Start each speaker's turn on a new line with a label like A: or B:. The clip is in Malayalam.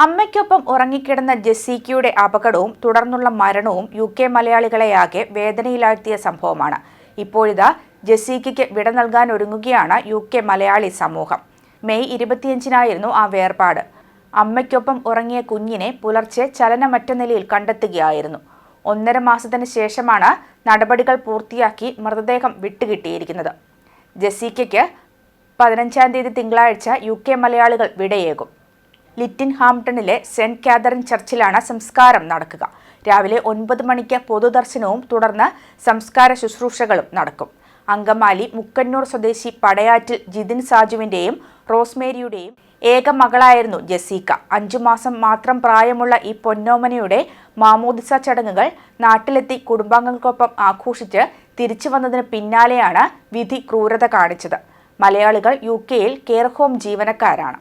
A: അമ്മയ്ക്കൊപ്പം ഉറങ്ങിക്കിടന്ന ജെസ്സിക്കയുടെ അപകടവും തുടർന്നുള്ള മരണവും UK മലയാളികളെയാകെ വേദനയിലാഴ്ത്തിയ സംഭവമാണ്. ഇപ്പോഴിതാ ജെസ്സിക്കയ്ക്ക് വിട നൽകാൻ ഒരുങ്ങുകയാണ് UK മലയാളി സമൂഹം. മെയ് 25-നായിരുന്നു ആ വേർപാട്. അമ്മയ്ക്കൊപ്പം ഉറങ്ങിയ കുഞ്ഞിനെ പുലർച്ചെ ചലനമറ്റ നിലയിൽ കണ്ടെത്തുകയായിരുന്നു. 1.5 മാസത്തിന് ശേഷമാണ് നടപടികൾ പൂർത്തിയാക്കി മൃതദേഹം വിട്ടുകിട്ടിയിരിക്കുന്നത്. ജെസ്സിക്കയ്ക്ക് 15-ാം തീയതി തിങ്കളാഴ്ച UK മലയാളികൾ വിടയേകും. ലിറ്റിൻ ഹാംപ്ടണിലെ സെന്റ് കാതറിൻ ചർച്ചിലാണ് സംസ്കാരം നടക്കുക. രാവിലെ 9 മണിക്ക് പൊതുദർശനവും തുടർന്ന് സംസ്കാര ശുശ്രൂഷകളും നടക്കും. അങ്കമാലി മുക്കന്നൂർ സ്വദേശി പടയാറ്റിൽ ജിതിൻ സാജുവിന്റെയും റോസ്മേരിയുടെയും ഏക മകളായിരുന്നു ജെസ്സിക്ക. 5 മാസം മാത്രം പ്രായമുള്ള ഈ പൊന്നോമനയുടെ മാമോദിസ ചടങ്ങുകൾ നാട്ടിലെത്തി കുടുംബാംഗങ്ങൾക്കൊപ്പം ആഘോഷിച്ച് തിരിച്ചു വന്നതിന് പിന്നാലെയാണ് വിധി ക്രൂരത കാണിച്ചത്. മലയാളികൾ UK-യിൽ കെയർ ഹോം ജീവനക്കാരാണ്.